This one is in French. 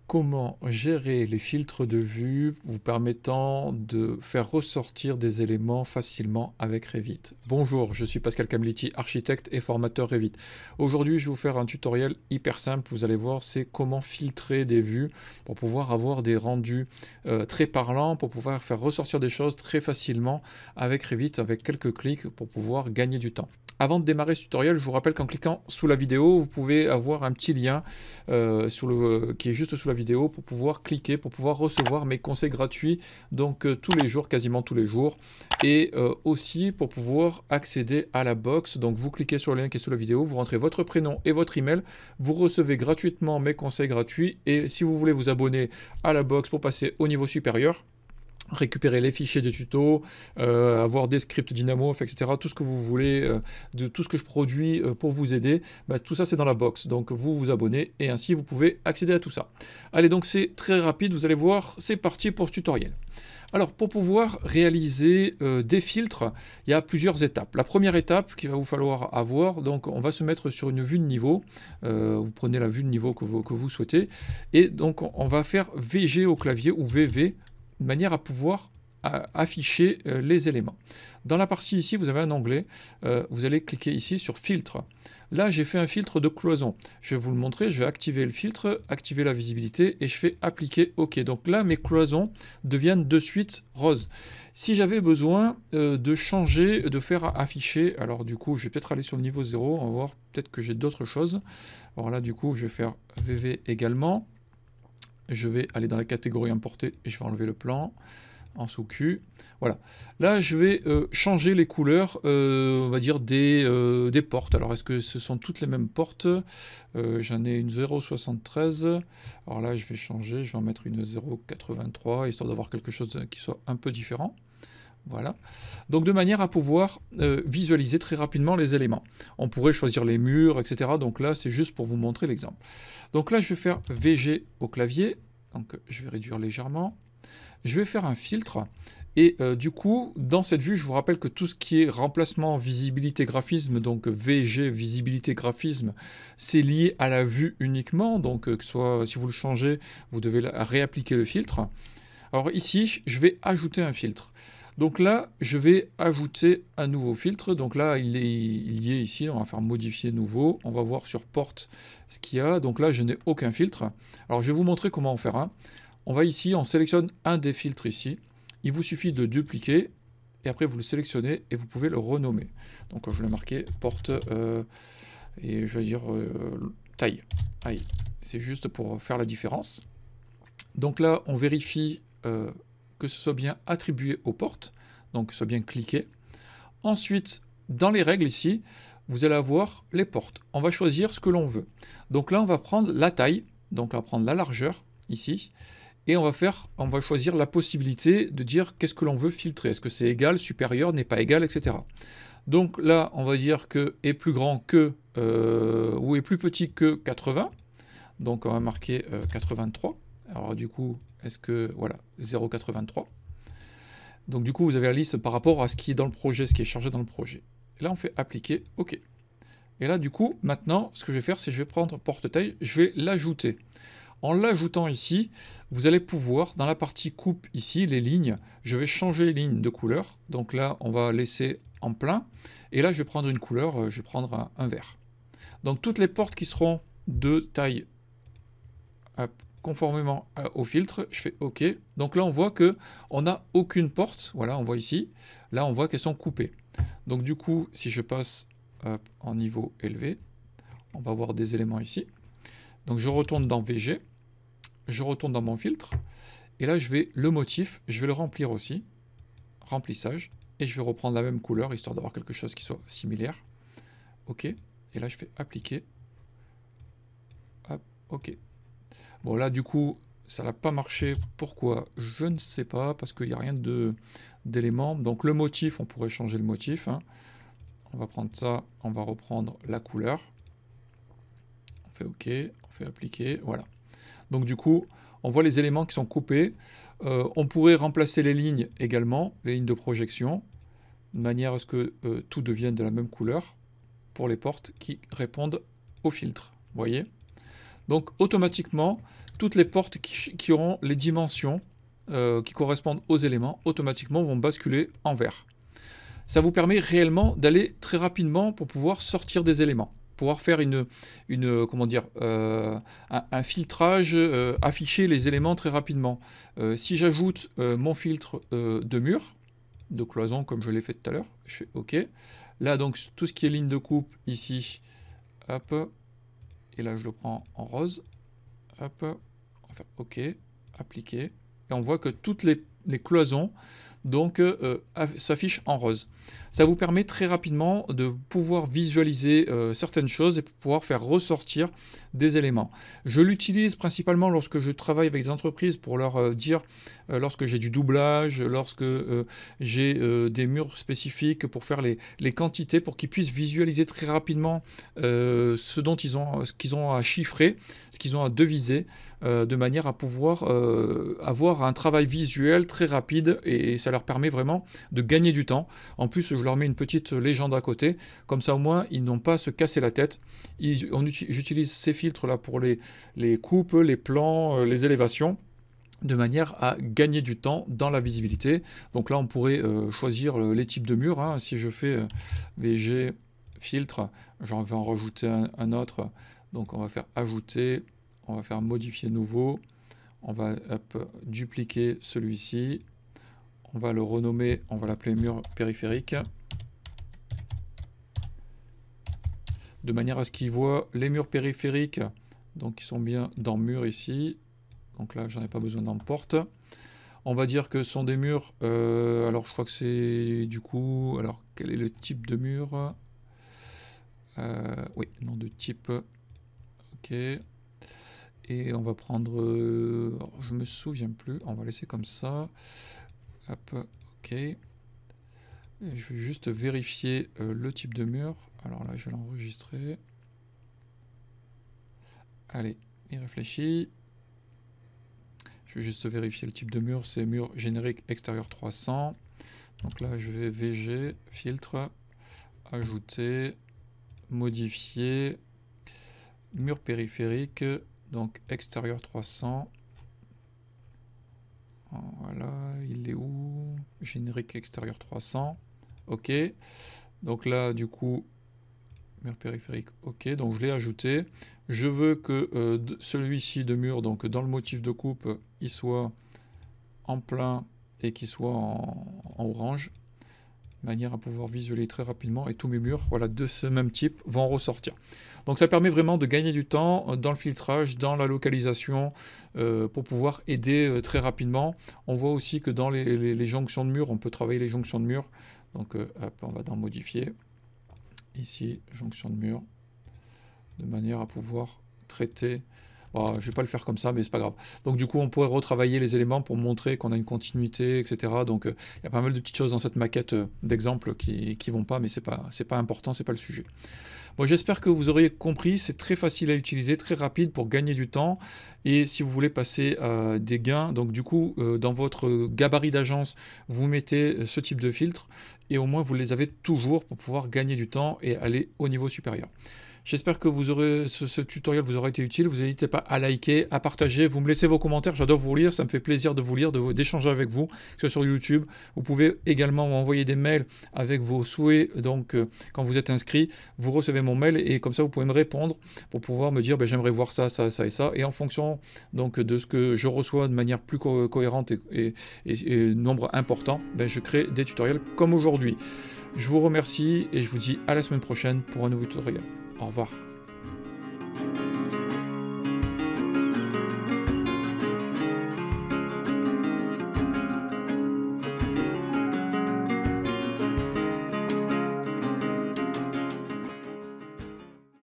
Comment gérer les filtres de vue vous permettant de faire ressortir des éléments facilement avec Revit? Bonjour, je suis Pascal Camliti, architecte et formateur Revit. Aujourd'hui, je vais vous faire un tutoriel hyper simple. Vous allez voir, c'est comment filtrer des vues pour pouvoir avoir des rendus très parlants, pour pouvoir faire ressortir des choses très facilement avec Revit, avec quelques clics pour pouvoir gagner du temps. Avant de démarrer ce tutoriel, je vous rappelle qu'en cliquant sous la vidéo, vous pouvez avoir un petit lien qui est juste sous la vidéo pour pouvoir cliquer, pour pouvoir recevoir mes conseils gratuits, donc tous les jours, quasiment tous les jours, et aussi pour pouvoir accéder à la box. Donc vous cliquez sur le lien qui est sous la vidéo, vous rentrez votre prénom et votre email, vous recevez gratuitement mes conseils gratuits, et si vous voulez vous abonner à la box pour passer au niveau supérieur, récupérer les fichiers de tuto, avoir des scripts Dynamo, etc. Tout ce que vous voulez, de tout ce que je produis pour vous aider, tout ça c'est dans la box. Donc vous vous abonnez et ainsi vous pouvez accéder à tout ça. Allez, donc c'est très rapide, vous allez voir, c'est parti pour ce tutoriel. Alors pour pouvoir réaliser des filtres, il y a plusieurs étapes. La première étape qu'il va vous falloir avoir, donc on va se mettre sur une vue de niveau, vous prenez la vue de niveau que vous souhaitez, et donc on va faire VG au clavier ou VV, de manière à pouvoir afficher les éléments. Dans la partie ici, vous avez un onglet, vous allez cliquer ici sur filtre. Là, j'ai fait un filtre de cloison. Je vais vous le montrer, je vais activer le filtre, activer la visibilité et je fais appliquer OK. Donc là, mes cloisons deviennent de suite roses. Si j'avais besoin de changer, de faire afficher, alors du coup, je vais peut-être aller sur le niveau 0, on va voir peut-être que j'ai d'autres choses. Alors là, du coup, je vais faire VV également. Je vais aller dans la catégorie importée et je vais enlever le plan en sous-Q. Voilà. Là, je vais changer les couleurs, on va dire, des portes. Alors, est-ce que ce sont toutes les mêmes portes? J'en ai une 0,73. Alors là, je vais changer, je vais en mettre une 0,83, histoire d'avoir quelque chose qui soit un peu différent. Voilà. Donc de manière à pouvoir visualiser très rapidement les éléments. On pourrait choisir les murs, etc. Donc là, c'est juste pour vous montrer l'exemple. Donc là, je vais faire VG au clavier. Donc je vais réduire légèrement. Je vais faire un filtre. Et du coup, dans cette vue, je vous rappelle que tout ce qui est remplacement, visibilité, graphisme, donc VG, visibilité, graphisme, c'est lié à la vue uniquement. Donc que soit, si vous le changez, vous devez réappliquer le filtre. Alors ici, je vais ajouter un filtre. Donc là, je vais ajouter un nouveau filtre. Donc là, il y est ici. On va faire modifier nouveau. On va voir sur porte ce qu'il y a. Donc là, je n'ai aucun filtre. Alors, je vais vous montrer comment en faire un. On va ici, on sélectionne un des filtres ici. Il vous suffit de dupliquer. Et après, vous le sélectionnez et vous pouvez le renommer. Donc, je vais marquer porte et je vais dire taille. Aïe. C'est juste pour faire la différence. Donc là, on vérifie que ce soit bien attribué aux portes, donc que ce soit bien cliqué. Ensuite, dans les règles ici, vous allez avoir les portes. On va choisir ce que l'on veut. Donc là, on va prendre la taille, donc on va prendre la largeur ici, et on va choisir la possibilité de dire qu'est-ce que l'on veut filtrer. Est-ce que c'est égal, supérieur, n'est pas égal, etc. Donc là, on va dire que est plus grand que, ou est plus petit que 80. Donc on va marquer 83. Alors du coup, est-ce que, voilà, 0,83. Donc du coup, vous avez la liste par rapport à ce qui est dans le projet, ce qui est chargé dans le projet. Et là, on fait appliquer, OK. Et là, du coup, maintenant, ce que je vais faire, c'est que je vais prendre porte taille, je vais l'ajouter. En l'ajoutant ici, vous allez pouvoir, dans la partie coupe ici, les lignes, je vais changer les lignes de couleur. Donc là, on va laisser en plein. Et là, je vais prendre une couleur, je vais prendre un vert. Donc toutes les portes qui seront de taille conformément au filtre, je fais OK. Donc là, on voit que on n'a aucune porte. Voilà, on voit ici. Là, on voit qu'elles sont coupées. Donc du coup, si je passe en niveau élevé, on va voir des éléments ici. Donc je retourne dans VG, je retourne dans mon filtre, et là, je vais le motif, je vais le remplir aussi, remplissage, et je vais reprendre la même couleur, histoire d'avoir quelque chose qui soit similaire. OK. Et là, je fais appliquer. Hop, OK. Bon là du coup ça n'a pas marché, pourquoi? Je ne sais pas, parce qu'il n'y a rien d'éléments. Donc le motif, on pourrait changer le motif. Hein. On va prendre ça, on va reprendre la couleur. On fait OK, on fait appliquer, voilà. Donc du coup, on voit les éléments qui sont coupés. On pourrait remplacer les lignes également, les lignes de projection, de manière à ce que tout devienne de la même couleur pour les portes qui répondent au filtre. Vous voyez? Donc automatiquement, toutes les portes qui auront les dimensions qui correspondent aux éléments, automatiquement vont basculer en vert. Ça vous permet réellement d'aller très rapidement pour pouvoir sortir des éléments, pouvoir faire comment dire, un filtrage, afficher les éléments très rapidement. Si j'ajoute mon filtre de mur, de cloison comme je l'ai fait tout à l'heure, je fais OK. Là donc tout ce qui est ligne de coupe ici, hop, et là je le prends en rose, hop, on va faire OK, appliquer, et on voit que toutes les cloisons donc s'affichent en rose. Ça vous permet très rapidement de pouvoir visualiser certaines choses et pouvoir faire ressortir des éléments. Je l'utilise principalement lorsque je travaille avec des entreprises pour leur dire, lorsque j'ai du doublage, lorsque j'ai des murs spécifiques pour faire les quantités, pour qu'ils puissent visualiser très rapidement ce qu'ils ont à chiffrer, ce qu'ils ont à deviser, de manière à pouvoir avoir un travail visuel très rapide, et ça leur permet vraiment de gagner du temps. En plus, je leur mets une petite légende à côté, comme ça au moins ils n'ont pas à se casser la tête. J'utilise ces filtres là pour les coupes, les plans, les élévations, de manière à gagner du temps dans la visibilité. Donc là on pourrait choisir les types de murs, hein. Si je fais VG filtre, j'en vais en rajouter un autre, donc on va faire ajouter, on va faire modifier nouveau, on va dupliquer celui-ci, on va le renommer, on va l'appeler mur périphérique, de manière à ce qu'il voit les murs périphériques, donc qui sont bien dans mur ici. Donc là, j'en ai pas besoin dans porte. On va dire que ce sont des murs. Alors, je crois que c'est du coup. Alors, quel est le type de mur? Oui, nom de type. Ok. Et on va prendre. Alors, je me souviens plus. On va laisser comme ça. Hop. Ok. Et je vais juste vérifier le type de mur. Alors là, je vais l'enregistrer. Allez, il réfléchit. Je vais juste vérifier le type de mur, c'est mur générique extérieur 300. Donc là, je vais VG, filtre, ajouter, modifier, mur périphérique, donc extérieur 300. Voilà, il est où? Générique extérieur 300. OK. Donc là, du coup, mur périphérique, OK. Donc je l'ai ajouté. Je veux que celui-ci de mur, donc dans le motif de coupe, il soit en plein et qu'il soit en orange, de manière à pouvoir visualiser très rapidement, et tous mes murs, voilà, de ce même type vont ressortir. Donc ça permet vraiment de gagner du temps dans le filtrage, dans la localisation, pour pouvoir aider très rapidement. On voit aussi que dans les jonctions de murs, on peut travailler les jonctions de murs. Donc hop, on va dans modifier. Ici, jonction de mur, de manière à pouvoir traiter. Bon, je ne vais pas le faire comme ça, mais c'est pas grave. Donc du coup, on pourrait retravailler les éléments pour montrer qu'on a une continuité, etc. Donc il y a pas mal de petites choses dans cette maquette d'exemples qui vont pas, mais c'est pas important, c'est pas le sujet. Bon, j'espère que vous aurez compris, c'est très facile à utiliser, très rapide pour gagner du temps. Et si vous voulez passer à des gains, donc du coup, dans votre gabarit d'agence, vous mettez ce type de filtre, et au moins vous les avez toujours pour pouvoir gagner du temps et aller au niveau supérieur. J'espère que ce tutoriel vous aura été utile. Vous n'hésitez pas à liker, à partager. Vous me laissez vos commentaires. J'adore vous lire. Ça me fait plaisir de vous lire, d'échanger avec vous, que ce soit sur YouTube. Vous pouvez également m'envoyer des mails avec vos souhaits. Donc, quand vous êtes inscrit, vous recevez mon mail et comme ça, vous pouvez me répondre pour pouvoir me dire j'aimerais voir ça, ça, ça et ça. Et en fonction donc, de ce que je reçois de manière plus cohérente et nombre important, je crée des tutoriels comme aujourd'hui. Je vous remercie et je vous dis à la semaine prochaine pour un nouveau tutoriel. Au revoir.